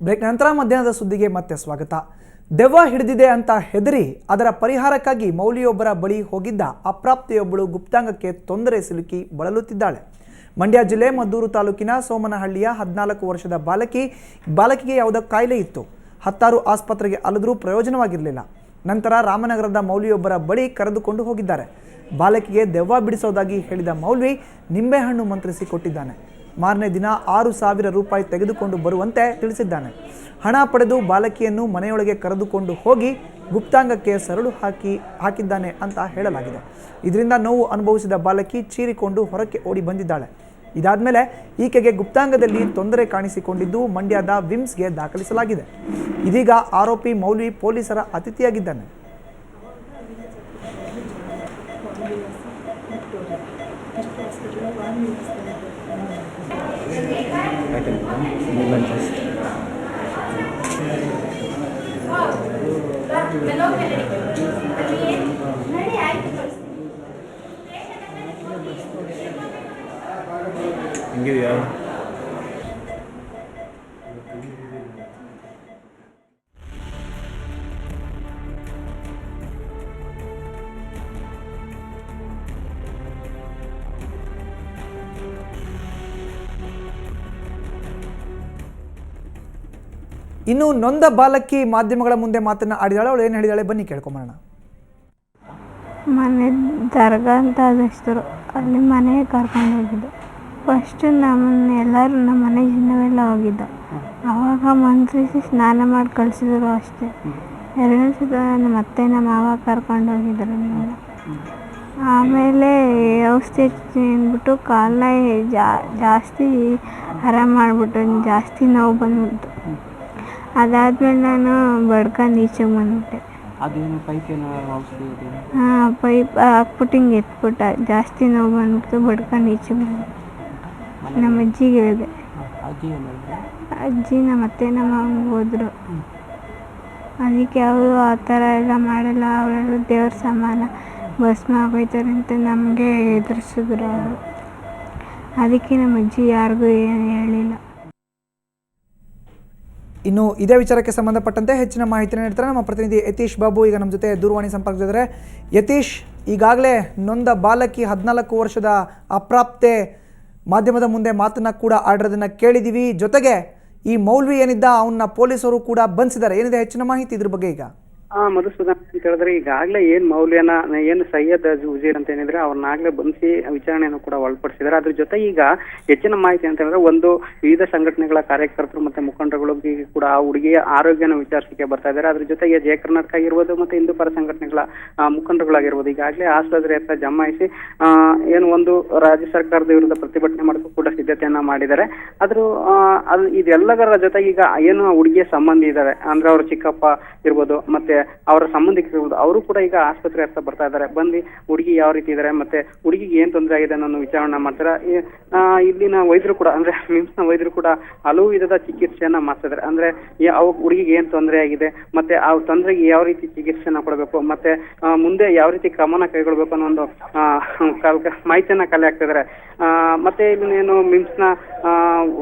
Break ನಂತರ ಮಧ್ಯಾಹ್ನದ ಸುದ್ದಿಗೆ ಮತ್ತೆ ಸ್ವಾಗತ. ದೆವ್ವ ಹಿಡಿದಿದೆ ಅಂತ ಹೆದರಿ ಅದರ ಪರಿಹಾರಕ್ಕಾಗಿ ಮೌಲ್ವಿಯೊಬ್ಬರ ಬಳಿ ಹೋಗಿದ್ದ ಅಪ್ರಾಪ್ತೆಯೊಬ್ಬಳು ಗುಪ್ತಾಂಗಕ್ಕೆ ತೊಂದರೆ ಸಿಲುಕಿ ಬಳಲುತ್ತಿದ್ದಾಳೆ. ಮಂಡ್ಯ ಜಿಲ್ಲೆ ಮದ್ದೂರು ತಾಲೂಕಿನ ಸೋಮನಹಳ್ಳಿಯ 14 ವರ್ಷದ ಬಾಲಕಿಗೆ ಯಾವುದೋ ಕಾಯಿಲೆ ಇತ್ತು. 10 ಆಸ್ಪತ್ರೆಗೆ ಅಲೆದರೂ ಪ್ರಯೋಜನವಾಗಿರಲಿಲ್ಲ. ನಂತರ ರಾಮನಗರದ ಮೌಲ್ವಿಯೊಬ್ಬರ ಬಳಿ ಕರೆದುಕೊಂಡು ಹೋಗಿದ್ದಾರೆ. ಬಾಲಕಿಗೆ ದೆವ್ವ ಬಿಡಿಸೋದಾಗಿ ಹೇಳಿದ ಮೌಲ್ವಿ ನಿಂಬೆಹಣ್ಣು ಮಂತ್ರಿಸಿ ಕೊಟ್ಟಿದ್ದಾನೆ. ಮಾರನೇ ದಿನ 6,000 ರೂಪಾಯಿ ತೆಗೆದುಕೊಂಡು ಬರುವಂತೆ ತಿಳಿಸಿದ್ದಾನೆ. ಹಣ ಪಡೆದು ಬಾಲಕಿಯನ್ನು ಮನೆಯೊಳಗೆ ಕರೆದುಕೊಂಡು ಹೋಗಿ ಗುಪ್ತಾಂಗಕ್ಕೆ ಸರಳು ಹಾಕಿದ್ದಾನೆ ಅಂತ ಹೇಳಲಾಗಿದೆ. ಇದರಿಂದ ನೋವು ಅನುಭವಿಸಿದ ಬಾಲಕಿ ಚೀರಿಕೊಂಡು ಹೊರಕ್ಕೆ ಓಡಿ ಬಂದಿದ್ದಾಳೆ. ಇದಾದ ಮೇಲೆ ಈಕೆಗೆ ಗುಪ್ತಾಂಗದಲ್ಲಿ ತೊಂದರೆ ಕಾಣಿಸಿಕೊಂಡಿದ್ದು ಮಂಡ್ಯದ ವಿಮ್ಸ್ಗೆ ದಾಖಲಿಸಲಾಗಿದೆ. ಇದೀಗ ಆರೋಪಿ ಮೌಲ್ವಿ ಪೊಲೀಸರ ಅತಿಥಿಯಾಗಿದ್ದಾನೆ. ಇನ್ನು ನೊಂದ ಬಾಲಕಿ ಮಾಧ್ಯಮಗಳ ಮುಂದೆ ಮಾತನ್ನ ಆಡಿದಾಳೆ. ಅವಳು ಏನು ಹೇಳಿದಾಳೆ ಬನ್ನಿ ಕೇಳ್ಕೊಂಬರೋಣ. ಮನೆ ದರ್ಗಾ ಅಂತ ಅದೆಷ್ಟರು ಅಲ್ಲಿ ಮನೆಗೆ ಕರ್ಕೊಂಡು ಹೋಗಿದ್ದು. ಫಸ್ಟು ಎಲ್ಲರೂ ನಮ್ಮ ಮನೆ ಜನವೆಲ್ಲ ಹೋಗಿದ್ದ. ಆವಾಗ ಮಂತ್ರಿಸಿ ಸ್ನಾನ ಮಾಡಿ ಕಳಿಸಿದ್ರು ಅಷ್ಟೇ. 2 ಸಲ ಮತ್ತೆ ನಮ್ಮ ಮಾವ ಕರ್ಕೊಂಡು ಹೋಗಿದ್ರು. ಆಮೇಲೆ ಔಷಧಿ ಅಂದ್ಬಿಟ್ಟು ಕಾಲನ್ನ ಜಾಸ್ತಿ ಆರಾಮ ಮಾಡಿಬಿಟ್ಟು ಜಾಸ್ತಿ ನೋವು ಬಂದ್ಬಿಟ್ಟು ಅದಾದ್ಮೇಲೆ ನಾನು ಬಡ್ಕೊಂಡು ಈಚೆಗೆ ಬಂದ್ಬಿಟ್ಟೆ. ಪೈಪ್ ಹಾಕ್ಬಿಟ್ಟು ಹಿಂಗೆ ಎತ್ಬಿಟ್ಟ. ಜಾಸ್ತಿ ನೋವು ಬಂದ್ಬಿಟ್ಟು ಬಡ್ಕೊಂಡು ಈಚೆಗೆ ಬಂದೆ. ನಮ್ಮ ಅಜ್ಜಿಗೆ ಹೇಳಿದೆ. ಅಜ್ಜಿ ನಮ್ಮ ಅತ್ತೆ ನಮ್ಮ ಮಾವಂಗೆ ಹೋದ್ರು. ಅದಕ್ಕೆ ಅವರು ಆ ಥರ ಎಲ್ಲ ಮಾಡಲ್ಲ, ಅವರೆಲ್ಲ ದೇವ್ರ ಸಮಾನ ಭಸ್ಮ ಆಗೋಯ್ತಾರೆ ಅಂತ ನಮಗೆ ಎದುರಿಸಿದ್ರು ಅವರು. ಅದಕ್ಕೆ ನಮ್ಮ ಅಜ್ಜಿ ಯಾರಿಗೂ ಏನು ಹೇಳಿಲ್ಲ. ಇನ್ನು ಇದೇ ವಿಚಾರಕ್ಕೆ ಸಂಬಂಧಪಟ್ಟಂತೆ ಹೆಚ್ಚಿನ ಮಾಹಿತಿಯನ್ನು ನೀಡ್ತಾರೆ ನಮ್ಮ ಪ್ರತಿನಿಧಿ ಯತೀಶ್ ಬಾಬು. ಈಗ ನಮ್ಮ ಜೊತೆ ದೂರವಾಣಿ ಸಂಪರ್ಕದಿದ್ದಾರೆ. ಯತೀಶ್, ಈಗಾಗಲೇ ನೊಂದ ಬಾಲಕಿ 14 ವರ್ಷದ ಅಪ್ರಾಪ್ತೆ ಮಾಧ್ಯಮದ ಮುಂದೆ ಮಾತನ್ನ ಕೂಡ ಆಡಿರೋದನ್ನ ಕೇಳಿದ್ದೀವಿ. ಜೊತೆಗೆ ಈ ಮೌಲ್ವಿ ಏನಿದ್ದ ಅವನ್ನ ಪೊಲೀಸರು ಕೂಡ ಬಂಧಿಸಿದ್ದಾರೆ. ಏನಿದೆ ಹೆಚ್ಚಿನ ಮಾಹಿತಿ ಇದ್ರ ಬಗ್ಗೆ? ಈಗ ಮಧುಸೂದನ್ ಅಂತ ಹೇಳಿದ್ರೆ ಈಗಾಗಲೇ ಮೌಲ್ಯನ ಸೈಯದ್ ಉಜೀರ್ ಅಂತ ಏನಿದ್ರೆ ಅವ್ರನ್ನಾಗ್ಲೇ ಬಂಧಿಸಿ ವಿಚಾರಣೆಯನ್ನು ಕೂಡ ಒಳಪಡಿಸಿದ್ದಾರೆ. ಅದ್ರ ಜೊತೆ ಈಗ ಹೆಚ್ಚಿನ ಮಾಹಿತಿ ಅಂತ ಹೇಳಿದ್ರೆ ಒಂದು ವಿವಿಧ ಸಂಘಟನೆಗಳ ಕಾರ್ಯಕರ್ತರು ಮತ್ತೆ ಮುಖಂಡರುಗಳಿಗೆ ಕೂಡ ಆ ಹುಡುಗಿಯ ಆರೋಗ್ಯನ ವಿಚಾರಿಸಲಿಕ್ಕೆ ಬರ್ತಾ ಇದ್ದಾರೆ. ಅದ್ರ ಜೊತೆಗೆ ಜಯ ಕರ್ನಾಟಕ ಆಗಿರ್ಬೋದು ಮತ್ತೆ ಹಿಂದೂ ಪರ ಸಂಘಟನೆಗಳ ಮುಖಂಡರುಗಳಾಗಿರ್ಬೋದು ಈಗಾಗಲೇ ಆಸ್ಪತ್ರೆ ಹತ್ರ ಜಮಾಯಿಸಿ ಒಂದು ರಾಜ್ಯ ಸರ್ಕಾರದ ವಿರುದ್ಧ ಪ್ರತಿಭಟನೆ ಮಾಡೋಕ್ಕೂ ಕೂಡ ಸಿದ್ಧತೆಯನ್ನ ಮಾಡಿದ್ದಾರೆ. ಆದ್ರೂ ಇದೆಲ್ಲದರ ಜೊತೆಗೆ ಈಗ ಹುಡುಗಿಯ ಸಂಬಂಧಿ ಇದ್ದಾರೆ ಅಂದ್ರೆ ಅವ್ರ ಚಿಕ್ಕಪ್ಪ ಇರ್ಬೋದು ಮತ್ತೆ ಅವರ ಸಂಬಂಧಿಕರು ಅವರು ಕೂಡ ಈಗ ಆಸ್ಪತ್ರೆ ಹತ್ರ ಬರ್ತಾ ಇದ್ದಾರೆ. ಬಂದು ಹುಡುಗಿ ಯಾವ ರೀತಿ ಇದ್ದಾರೆ ಮತ್ತೆ ಹುಡುಗಿಗೆ ಏನ್ ತೊಂದರೆ ಆಗಿದೆ ಅನ್ನೋ ವಿಚಾರಣೆ ಮಾಡ್ತಾರೆ. ಇಲ್ಲಿನ ವೈದ್ಯರು ಕೂಡ ಅಂದ್ರೆ ಮಿಮ್ಸ್ನ ವೈದ್ಯರು ಕೂಡ ಹಲವು ವಿಧದ ಚಿಕಿತ್ಸೆಯನ್ನ ಮಾಡ್ತಾ ಇದ್ದಾರೆ. ಅಂದ್ರೆ ಹುಡುಗಿಗೆ ಏನ್ ತೊಂದರೆ ಆಗಿದೆ ಮತ್ತೆ ಆ ತೊಂದರೆಗೆ ಯಾವ ರೀತಿ ಚಿಕಿತ್ಸೆಯನ್ನ ಕೊಡಬೇಕು ಮತ್ತೆ ಮುಂದೆ ಯಾವ ರೀತಿ ಕ್ರಮನ ಕೈಗೊಳ್ಬೇಕು ಅನ್ನೋ ಒಂದು ಮಾಹಿತಿಯನ್ನ ಕಲೆ ಹಾಕ್ತಿದ್ದಾರೆ. ಮತ್ತೆ ಇಲ್ಲಿ ಮಿಮ್ಸ್ನ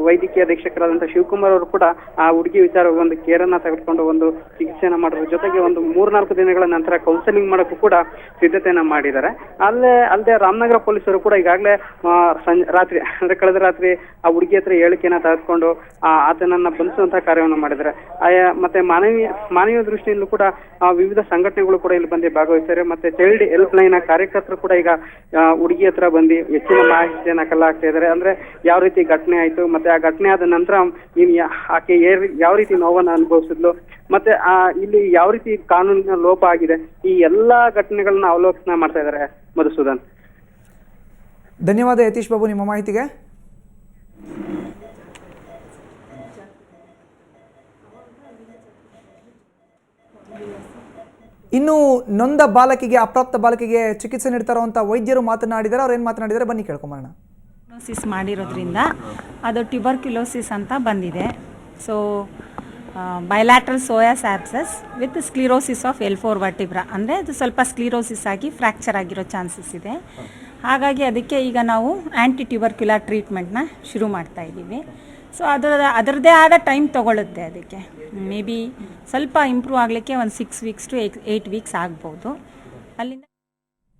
ವೈದ್ಯಕೀಯ ಅಧೀಕ್ಷಕರಾದಂತಹ ಶಿವಕುಮಾರ್ ಅವರು ಕೂಡ ಆ ಹುಡುಗಿ ವಿಚಾರ ಒಂದು ಕೇರನ್ನ ತೆಗೆದುಕೊಂಡು ಒಂದು ಚಿಕಿತ್ಸೆಯನ್ನ ಮಾಡೋದ್ರ ಜೊತೆಗೆ ಒಂದು 3-4 ದಿನಗಳ ನಂತರ ಕೌನ್ಸಿಲಿಂಗ್ ಮಾಡೋಕ್ಕೂ ಕೂಡ ಸಿದ್ಧತೆಯನ್ನ ಮಾಡಿದ್ದಾರೆ. ಅಲ್ಲದೆ ರಾಮನಗರ ಪೊಲೀಸರು ಕೂಡ ಈಗಾಗಲೇ ರಾತ್ರಿ ಅಂದ್ರೆ ಕಳೆದ ರಾತ್ರಿ ಆ ಹುಡುಗಿ ಹತ್ರ ಹೇಳಿಕೆಯನ್ನ ತೆಗೆದುಕೊಂಡು ಆತನನ್ನ ಬಂಧಿಸುವಂತಹ ಕಾರ್ಯವನ್ನು ಮಾಡಿದ್ದಾರೆ. ಮತ್ತೆ ಮಾನವೀಯ ದೃಷ್ಟಿಯಿಂದಲೂ ಕೂಡ ವಿವಿಧ ಸಂಘಟನೆಗಳು ಕೂಡ ಇಲ್ಲಿ ಬಂದು ಭಾಗವಹಿಸಿದ್ದಾರೆ. ಮತ್ತೆ ಚೈಲ್ಡ್ ಹೆಲ್ಪ್ ಲೈನ್ ಕಾರ್ಯಕರ್ತರು ಕೂಡ ಈಗ ಹುಡುಗಿ ಹತ್ರ ಬಂದು ಹೆಚ್ಚಿನ ಮಾಹಿತಿಯನ್ನ ಕಲೆ ಹಾಕ್ತಾ ಇದ್ದಾರೆ. ಅಂದ್ರೆ ಯಾವ ರೀತಿ ಘಟನೆ ಆಯ್ತು ಮತ್ತೆ ಆ ಘಟನೆ ಆದ ನಂತರ ಆಕೆ ಯಾವ ರೀತಿ ನೋವನ್ನ ಅನುಭವಿಸಿದ್ಲು ಮತ್ತೆ ಇಲ್ಲಿ ಯಾವ ರೀತಿ ಕಾನೂನಿನ ಲೋಪ ಆಗಿದೆ ಈ ಎಲ್ಲಾ ಘಟನೆಗಳನ್ನ ಅವಲೋಕನ ಮಾಡ್ತಾ ಇದ್ದಾರೆ. ಮಧುಸೂದನ್, ಧನ್ಯವಾದ ಯತೀಶ್ ಬಾಬು ನಿಮ್ಮ ಮಾಹಿತಿಗೆ. ಇನ್ನು ನೊಂದ ಅಪ್ರಾಪ್ತ ಬಾಲಕಿಗೆ ಚಿಕಿತ್ಸೆ ನೀಡ್ತಾರೋ ಅಂತ ವೈದ್ಯರು ಮಾತನಾಡಿದ್ದಾರೆ. ಅವ್ರು ಏನು ಮಾತನಾಡಿದ್ದಾರೆ ಬನ್ನಿ ಕೇಳ್ಕೊಂಬರೋಣ. ಮಾಡಿರೋದ್ರಿಂದ ಅದು ಟ್ಯೂಬರ್ಕ್ಯುಲೋಸಿಸ್ ಅಂತ ಬಂದಿದೆ. So bilateral psoas abscess with sclerosis of L4 vertebra, ಅಂದರೆ ಅದು ಸ್ವಲ್ಪ ಸ್ಕ್ಲಿರೋಸಿಸ್ ಆಗಿ ಫ್ರ್ಯಾಕ್ಚರ್ ಆಗಿರೋ ಚಾನ್ಸಸ್ ಇದೆ. ಹಾಗಾಗಿ ಅದಕ್ಕೆ ಈಗ ನಾವು ಆ್ಯಂಟಿ ಟ್ಯೂಬರ್ಕ್ಯುಲರ್ ಟ್ರೀಟ್ಮೆಂಟ್ನ ಶುರು ಮಾಡ್ತಾ ಇದ್ದೀವಿ. ಸೊ ಅದರದ್ದೇ ಆದ ಟೈಮ್ ತೊಗೊಳುತ್ತೆ. ಅದಕ್ಕೆ ಮೇ ಬಿ ಸ್ವಲ್ಪ ಇಂಪ್ರೂವ್ ಆಗಲಿಕ್ಕೆ ಒಂದು 6 ವೀಕ್ಸ್ ಟು 8 ವೀಕ್ಸ್ ಆಗ್ಬೋದು. ಅಲ್ಲಿಂದ